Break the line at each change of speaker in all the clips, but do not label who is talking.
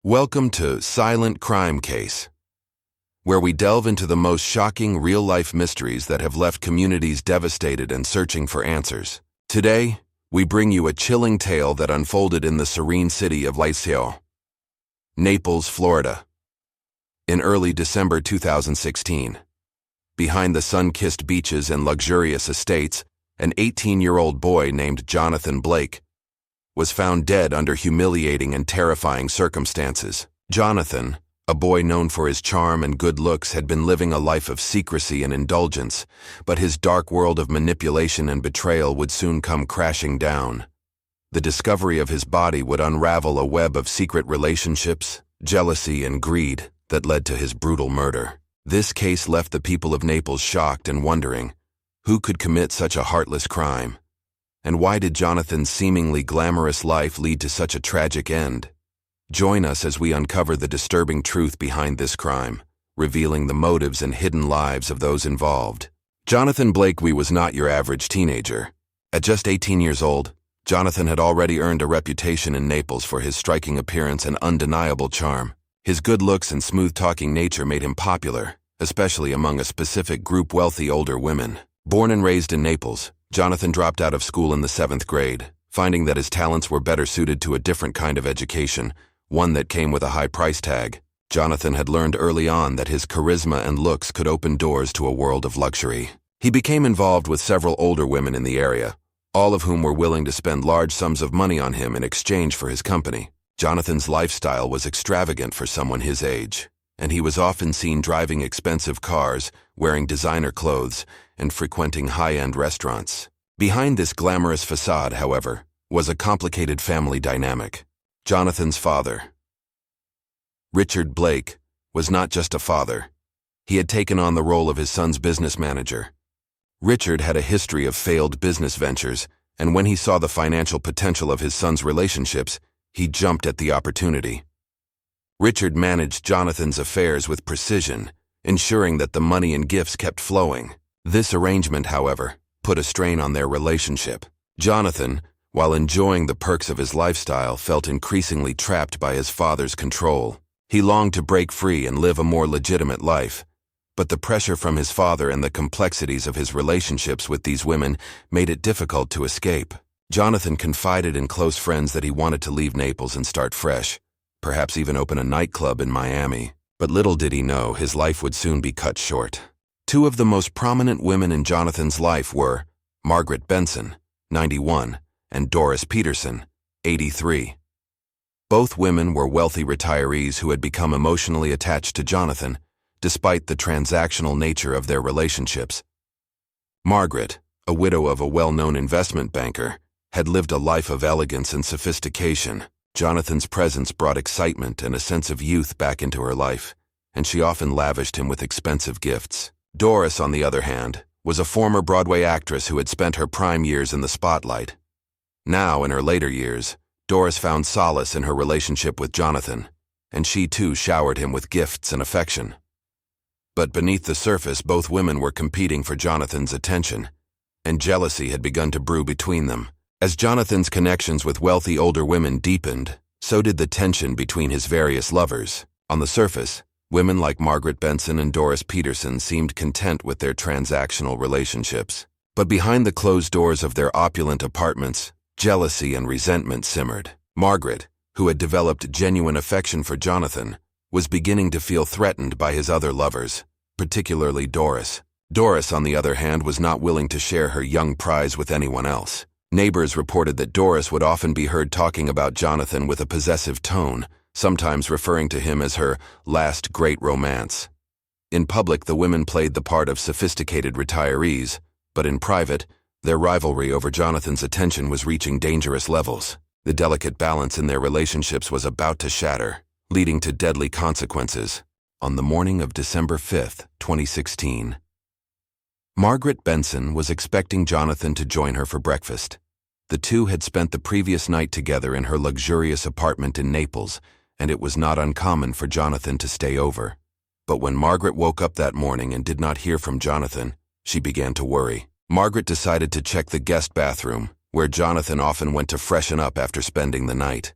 Welcome to Silent Crime Case, where we delve into the most shocking real-life mysteries that have left communities devastated and searching for answers. Today, we bring you a chilling tale that unfolded in the serene city of Naples, Florida, in early December 2016. Behind the sun-kissed beaches and luxurious estates, an 18-year-old boy named Jonathan Blake was found dead under humiliating and terrifying circumstances. Jonathan, a boy known for his charm and good looks, had been living a life of secrecy and indulgence, but his dark world of manipulation and betrayal would soon come crashing down. The discovery of his body would unravel a web of secret relationships, jealousy, and greed that led to his brutal murder. This case left the people of Naples shocked and wondering, who could commit such a heartless crime? And why did Jonathan's seemingly glamorous life lead to such a tragic end? Join us as we uncover the disturbing truth behind this crime, revealing the motives and hidden lives of those involved. Jonathan Blake was not your average teenager. At just 18 years old, Jonathan had already earned a reputation in Naples for his striking appearance and undeniable charm. His good looks and smooth-talking nature made him popular, especially among a specific group: wealthy older women. Born and raised in Naples, Jonathan dropped out of school in the 7th grade, finding that his talents were better suited to a different kind of education, one that came with a high price tag. Jonathan had learned early on that his charisma and looks could open doors to a world of luxury. He became involved with several older women in the area, all of whom were willing to spend large sums of money on him in exchange for his company. Jonathan's lifestyle was extravagant for someone his age, and he was often seen driving expensive cars, wearing designer clothes, and frequenting high-end restaurants. Behind this glamorous facade, however, was a complicated family dynamic. Jonathan's father, Richard Blake, was not just a father. He had taken on the role of his son's business manager. Richard had a history of failed business ventures, and when he saw the financial potential of his son's relationships, he jumped at the opportunity. Richard managed Jonathan's affairs with precision, ensuring that the money and gifts kept flowing. This arrangement, however, put a strain on their relationship. Jonathan, while enjoying the perks of his lifestyle, felt increasingly trapped by his father's control. He longed to break free and live a more legitimate life, but the pressure from his father and the complexities of his relationships with these women made it difficult to escape. Jonathan confided in close friends that he wanted to leave Naples and start fresh, perhaps even open a nightclub in Miami. But little did he know his life would soon be cut short. Two of the most prominent women in Jonathan's life were Margaret Benson, 91, and Doris Peterson, 83. Both women were wealthy retirees who had become emotionally attached to Jonathan, despite the transactional nature of their relationships. Margaret, a widow of a well-known investment banker, had lived a life of elegance and sophistication. Jonathan's presence brought excitement and a sense of youth back into her life, and she often lavished him with expensive gifts. Doris, on the other hand, was a former Broadway actress who had spent her prime years in the spotlight. Now, in her later years, Doris found solace in her relationship with Jonathan, and she too showered him with gifts and affection. But beneath the surface, both women were competing for Jonathan's attention, and jealousy had begun to brew between them. As Jonathan's connections with wealthy older women deepened, so did the tension between his various lovers. On the surface, women like Margaret Benson and Doris Peterson seemed content with their transactional relationships. But behind the closed doors of their opulent apartments, jealousy and resentment simmered. Margaret, who had developed genuine affection for Jonathan, was beginning to feel threatened by his other lovers, particularly Doris. Doris, on the other hand, was not willing to share her young prize with anyone else. Neighbors reported that Doris would often be heard talking about Jonathan with a possessive tone, sometimes referring to him as her last great romance. In public, the women played the part of sophisticated retirees, but in private, their rivalry over Jonathan's attention was reaching dangerous levels. The delicate balance in their relationships was about to shatter, leading to deadly consequences. On the morning of December 5, 2016, Margaret Benson was expecting Jonathan to join her for breakfast. The two had spent the previous night together in her luxurious apartment in Naples, and it was not uncommon for Jonathan to stay over. But when Margaret woke up that morning and did not hear from Jonathan, she began to worry. Margaret decided to check the guest bathroom, where Jonathan often went to freshen up after spending the night.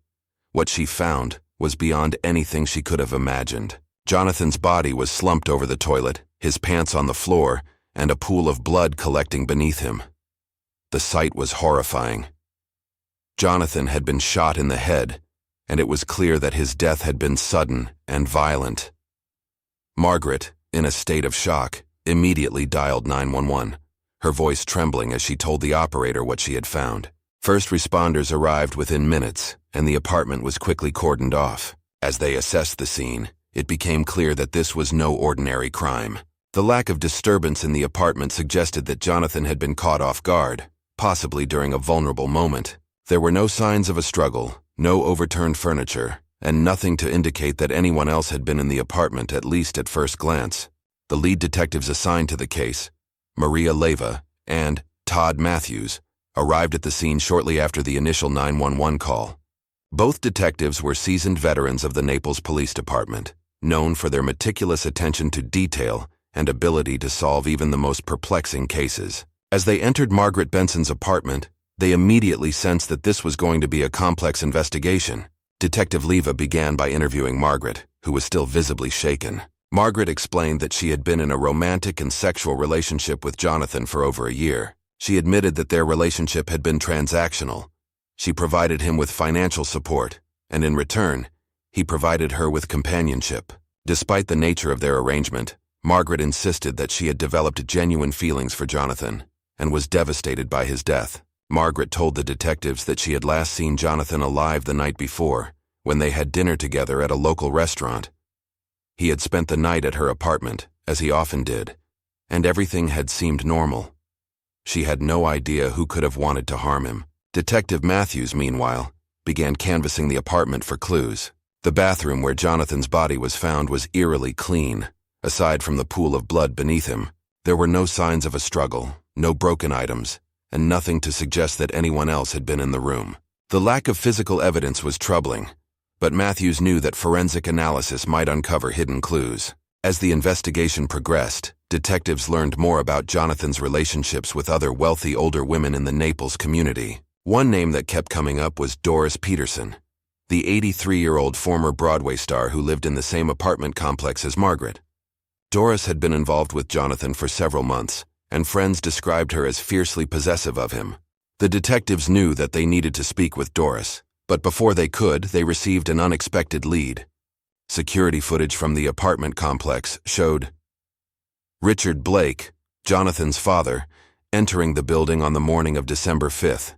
What she found was beyond anything she could have imagined. Jonathan's body was slumped over the toilet, his pants on the floor, and a pool of blood collecting beneath him. The sight was horrifying. Jonathan had been shot in the head, and it was clear that his death had been sudden and violent. Margaret, in a state of shock, immediately dialed 911, her voice trembling as she told the operator what she had found. First responders arrived within minutes, and the apartment was quickly cordoned off. As they assessed the scene, it became clear that this was no ordinary crime. The lack of disturbance in the apartment suggested that Jonathan had been caught off guard, possibly during a vulnerable moment. There were no signs of a struggle, no overturned furniture, and nothing to indicate that anyone else had been in the apartment, at least at first glance. The lead detectives assigned to the case, Maria Leyva and Todd Matthews, arrived at the scene shortly after the initial 911 call. Both detectives were seasoned veterans of the Naples Police Department, known for their meticulous attention to detail and ability to solve even the most perplexing cases. As they entered Margaret Benson's apartment, they immediately sensed that this was going to be a complex investigation. Detective Leyva began by interviewing Margaret, who was still visibly shaken. Margaret explained that she had been in a romantic and sexual relationship with Jonathan for over a year. She admitted that their relationship had been transactional. She provided him with financial support, and in return, he provided her with companionship. Despite the nature of their arrangement, Margaret insisted that she had developed genuine feelings for Jonathan and was devastated by his death. Margaret told the detectives that she had last seen Jonathan alive the night before, when they had dinner together at a local restaurant. He had spent the night at her apartment, as he often did, and everything had seemed normal. She had no idea who could have wanted to harm him. Detective Matthews, meanwhile, began canvassing the apartment for clues. The bathroom where Jonathan's body was found was eerily clean. Aside from the pool of blood beneath him, there were no signs of a struggle, no broken items, and nothing to suggest that anyone else had been in the room. The lack of physical evidence was troubling, but Matthews knew that forensic analysis might uncover hidden clues. As the investigation progressed, detectives learned more about Jonathan's relationships with other wealthy older women in the Naples community. One name that kept coming up was Doris Peterson, the 83-year-old former Broadway star who lived in the same apartment complex as Margaret. Doris had been involved with Jonathan for several months, and friends described her as fiercely possessive of him. The detectives knew that they needed to speak with Doris, but before they could, they received an unexpected lead. Security footage from the apartment complex showed Richard Blake, Jonathan's father, entering the building on the morning of December 5th.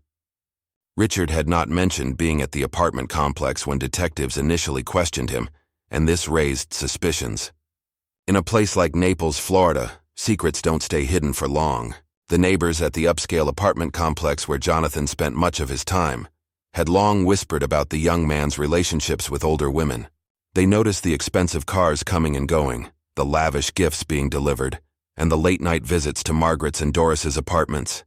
Richard had not mentioned being at the apartment complex when detectives initially questioned him, and this raised suspicions. In a place like Naples, Florida, secrets don't stay hidden for long. The neighbors at the upscale apartment complex where Jonathan spent much of his time had long whispered about the young man's relationships with older women. They noticed the expensive cars coming and going, the lavish gifts being delivered, and the late-night visits to Margaret's and Doris's apartments.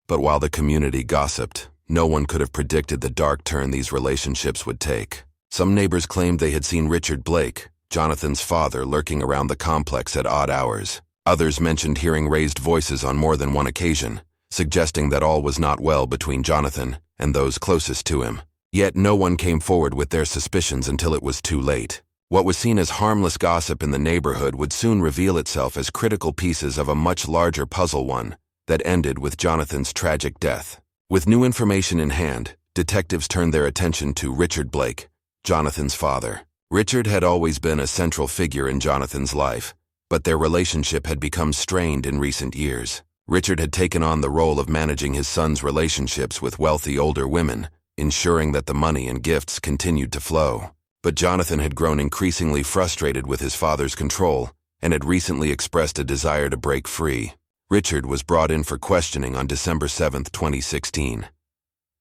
But while the community gossiped, no one could have predicted the dark turn these relationships would take. Some neighbors claimed they had seen Richard Blake, Jonathan's father, lurking around the complex at odd hours. Others mentioned hearing raised voices on more than one occasion, suggesting that all was not well between Jonathan and those closest to him. Yet no one came forward with their suspicions until it was too late. What was seen as harmless gossip in the neighborhood would soon reveal itself as critical pieces of a much larger puzzle, one that ended with Jonathan's tragic death. With new information in hand, detectives turned their attention to Richard Blake, Jonathan's father. Richard had always been a central figure in Jonathan's life, but their relationship had become strained in recent years. Richard had taken on the role of managing his son's relationships with wealthy older women, ensuring that the money and gifts continued to flow. But Jonathan had grown increasingly frustrated with his father's control and had recently expressed a desire to break free. Richard was brought in for questioning on December 7, 2016.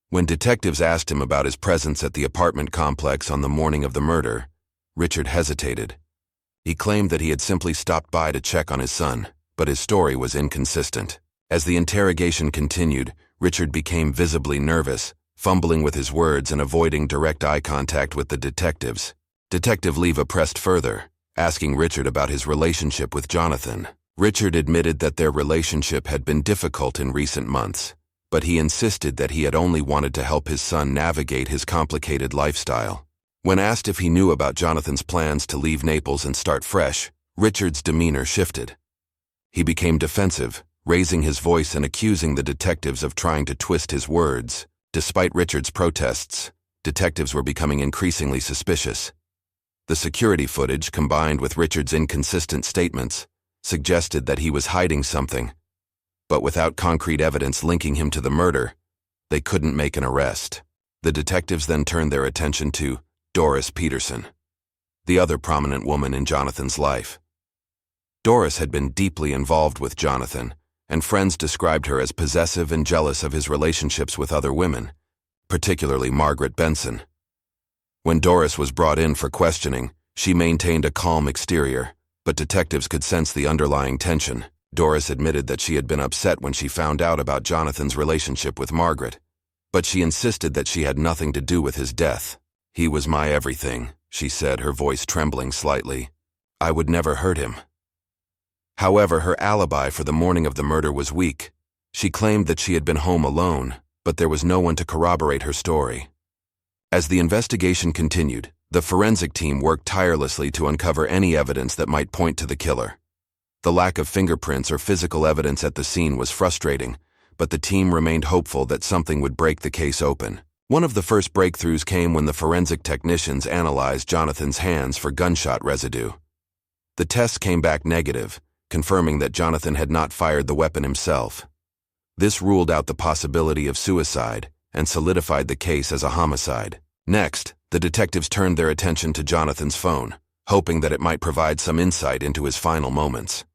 When detectives asked him about his presence at the apartment complex on the morning of the murder, Richard hesitated. He claimed that he had simply stopped by to check on his son, but his story was inconsistent. As the interrogation continued, Richard became visibly nervous, fumbling with his words and avoiding direct eye contact with the detectives. Detective Leyva pressed further, asking Richard about his relationship with Jonathan. Richard admitted that their relationship had been difficult in recent months, but he insisted that he had only wanted to help his son navigate his complicated lifestyle. When asked if he knew about Jonathan's plans to leave Naples and start fresh, Richard's demeanor shifted. He became defensive, raising his voice and accusing the detectives of trying to twist his words. Despite Richard's protests, detectives were becoming increasingly suspicious. The security footage, combined with Richard's inconsistent statements, suggested that he was hiding something. But without concrete evidence linking him to the murder, they couldn't make an arrest. The detectives then turned their attention to Doris Peterson, the other prominent woman in Jonathan's life. Doris had been deeply involved with Jonathan, and friends described her as possessive and jealous of his relationships with other women, particularly Margaret Benson. When Doris was brought in for questioning, she maintained a calm exterior, but detectives could sense the underlying tension. Doris admitted that she had been upset when she found out about Jonathan's relationship with Margaret, but she insisted that she had nothing to do with his death. "He was my everything," she said, her voice trembling slightly. "I would never hurt him." However, her alibi for the morning of the murder was weak. She claimed that she had been home alone, but there was no one to corroborate her story. As the investigation continued, the forensic team worked tirelessly to uncover any evidence that might point to the killer. The lack of fingerprints or physical evidence at the scene was frustrating, but the team remained hopeful that something would break the case open. One of the first breakthroughs came when the forensic technicians analyzed Jonathan's hands for gunshot residue. The tests came back negative, confirming that Jonathan had not fired the weapon himself. This ruled out the possibility of suicide and solidified the case as a homicide. Next, the detectives turned their attention to Jonathan's phone, hoping that it might provide some insight into his final moments.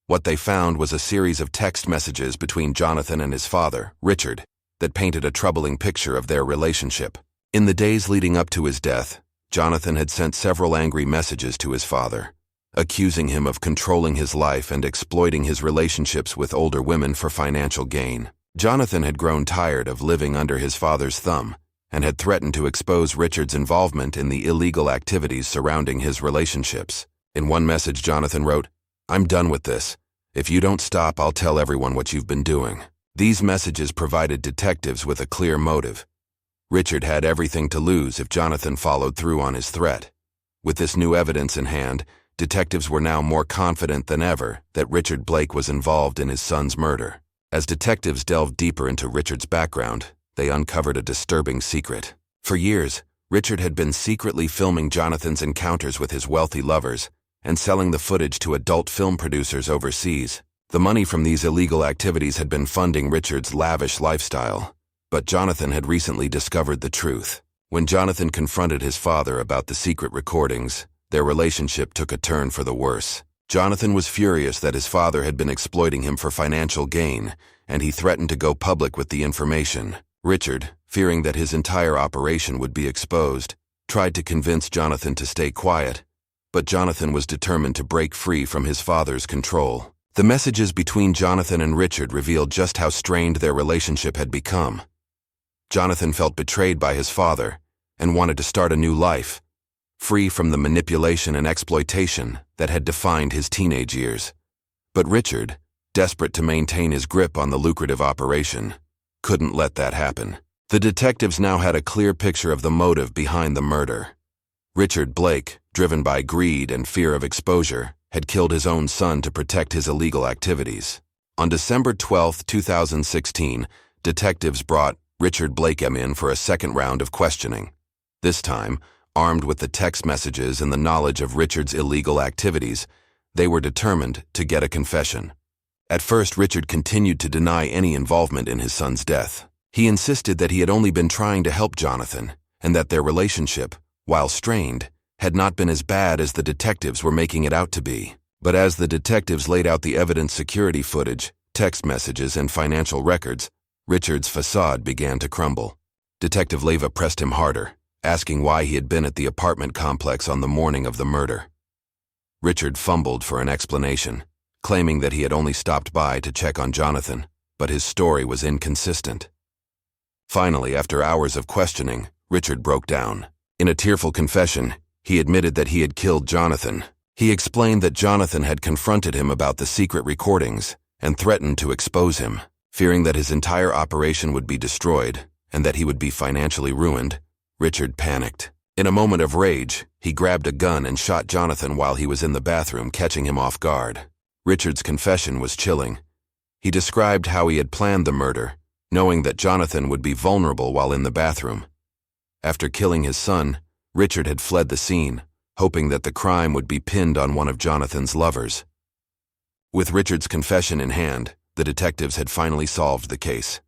What they found was a series of text messages between Jonathan and his father, Richard, that painted a troubling picture of their relationship. In the days leading up to his death, Jonathan had sent several angry messages to his father, accusing him of controlling his life and exploiting his relationships with older women for financial gain. Jonathan had grown tired of living under his father's thumb and had threatened to expose Richard's involvement in the illegal activities surrounding his relationships. In one message, Jonathan wrote, "I'm done with this. If you don't stop, I'll tell everyone what you've been doing." These messages provided detectives with a clear motive. Richard had everything to lose if Jonathan followed through on his threat. With this new evidence in hand, detectives were now more confident than ever that Richard Blake was involved in his son's murder. As detectives delved deeper into Richard's background, they uncovered a disturbing secret. For years, Richard had been secretly filming Jonathan's encounters with his wealthy lovers and selling the footage to adult film producers overseas. The money from these illegal activities had been funding Richard's lavish lifestyle, but Jonathan had recently discovered the truth. When Jonathan confronted his father about the secret recordings, their relationship took a turn for the worse. Jonathan was furious that his father had been exploiting him for financial gain, and he threatened to go public with the information. Richard, fearing that his entire operation would be exposed, tried to convince Jonathan to stay quiet, but Jonathan was determined to break free from his father's control. The messages between Jonathan and Richard revealed just how strained their relationship had become. Jonathan felt betrayed by his father and wanted to start a new life, free from the manipulation and exploitation that had defined his teenage years. But Richard, desperate to maintain his grip on the lucrative operation, couldn't let that happen. The detectives now had a clear picture of the motive behind the murder. Richard Blake, driven by greed and fear of exposure, had killed his own son to protect his illegal activities. On December 12, 2016, detectives brought Richard Blake in for a second round of questioning. This time, armed with the text messages and the knowledge of Richard's illegal activities, they were determined to get a confession. At first, Richard continued to deny any involvement in his son's death. He insisted that he had only been trying to help Jonathan, and that their relationship, while strained, had not been as bad as the detectives were making it out to be. But as the detectives laid out the evidence, security footage, text messages, and financial records, Richard's façade began to crumble. Detective Leva pressed him harder, asking why he had been at the apartment complex on the morning of the murder. Richard fumbled for an explanation, claiming that he had only stopped by to check on Jonathan, but his story was inconsistent. Finally, after hours of questioning, Richard broke down. In a tearful confession, he admitted that he had killed Jonathan. He explained that Jonathan had confronted him about the secret recordings and threatened to expose him. Fearing that his entire operation would be destroyed and that he would be financially ruined, Richard panicked. In a moment of rage, he grabbed a gun and shot Jonathan while he was in the bathroom, catching him off guard. Richard's confession was chilling. He described how he had planned the murder, knowing that Jonathan would be vulnerable while in the bathroom. After killing his son, Richard had fled the scene, hoping that the crime would be pinned on one of Jonathan's lovers. With Richard's confession in hand, the detectives had finally solved the case.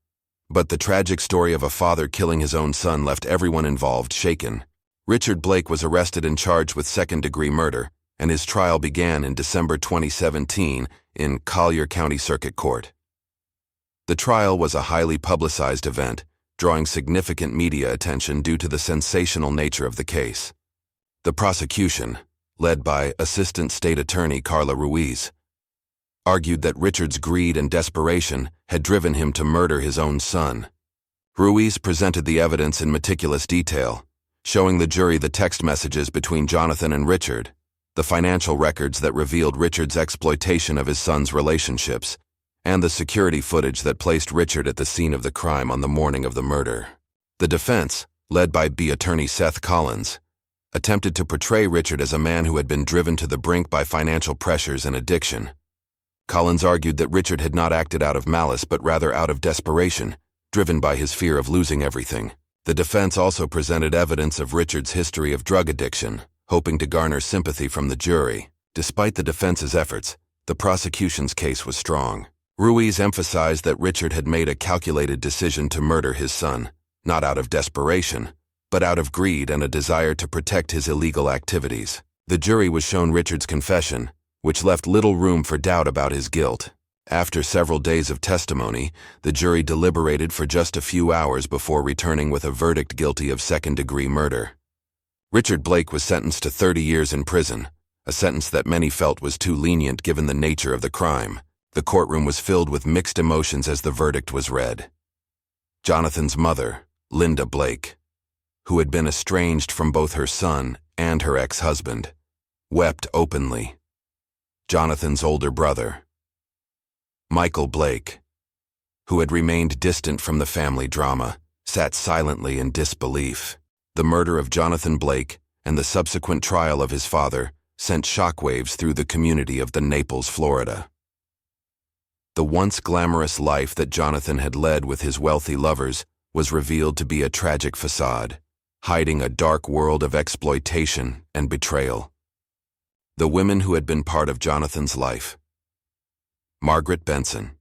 But the tragic story of a father killing his own son left everyone involved shaken. Richard Blake was arrested and charged with second-degree murder, and his trial began in December 2017 in Collier County Circuit Court. The trial was a highly publicized event, drawing significant media attention due to the sensational nature of the case. The prosecution, led by Assistant State Attorney Carla Ruiz, argued that Richard's greed and desperation had driven him to murder his own son. Ruiz presented the evidence in meticulous detail, showing the jury the text messages between Jonathan and Richard, the financial records that revealed Richard's exploitation of his son's relationships, and the security footage that placed Richard at the scene of the crime on the morning of the murder. The defense, led by attorney Seth Collins, attempted to portray Richard as a man who had been driven to the brink by financial pressures and addiction. Collins argued that Richard had not acted out of malice but rather out of desperation, driven by his fear of losing everything. The defense also presented evidence of Richard's history of drug addiction, hoping to garner sympathy from the jury. Despite the defense's efforts, the prosecution's case was strong. Ruiz emphasized that Richard had made a calculated decision to murder his son, not out of desperation, but out of greed and a desire to protect his illegal activities. The jury was shown Richard's confession, which left little room for doubt about his guilt. After several days of testimony, the jury deliberated for just a few hours before returning with a verdict guilty of second-degree murder. Richard Blake was sentenced to 30 years in prison, a sentence that many felt was too lenient given the nature of the crime. The courtroom was filled with mixed emotions as the verdict was read. Jonathan's mother, Linda Blake, who had been estranged from both her son and her ex-husband, wept openly. Jonathan's older brother, Michael Blake, who had remained distant from the family drama, sat silently in disbelief. The murder of Jonathan Blake and the subsequent trial of his father sent shockwaves through the community of Naples, Florida. The once glamorous life that Jonathan had led with his wealthy lovers was revealed to be a tragic façade, hiding a dark world of exploitation and betrayal. The women who had been part of Jonathan's life, Margaret Benson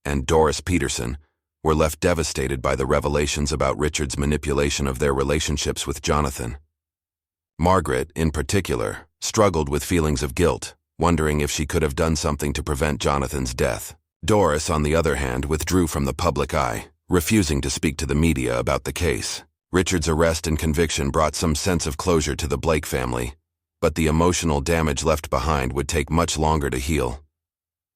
and Doris Peterson, were left devastated by the revelations about Richard's manipulation of their relationships with Jonathan. Margaret, in particular, struggled with feelings of guilt, wondering if she could have done something to prevent Jonathan's death. Doris, on the other hand, withdrew from the public eye, refusing to speak to the media about the case. Richard's arrest and conviction brought some sense of closure to the Blake family, but the emotional damage left behind would take much longer to heal.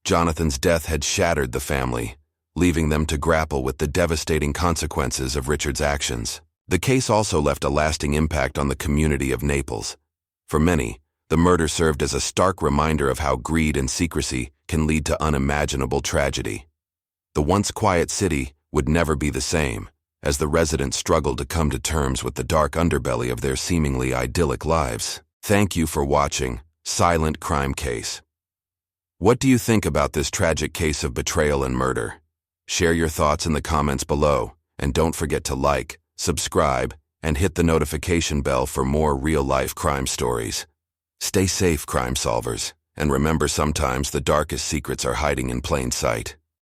Jonathan's death had shattered the family, leaving them to grapple with the devastating consequences of Richard's actions. The case also left a lasting impact on the community of Naples. For many, the murder served as a stark reminder of how greed and secrecy can lead to unimaginable tragedy. The once quiet city would never be the same, as the residents struggled to come to terms with the dark underbelly of their seemingly idyllic lives. Thank you for watching Silent Crime Case. What do you think about this tragic case of betrayal and murder? Share your thoughts in the comments below, and don't forget to like, subscribe, and hit the notification bell for more real-life crime stories. Stay safe, crime solvers, and remember, sometimes the darkest secrets are hiding in plain sight.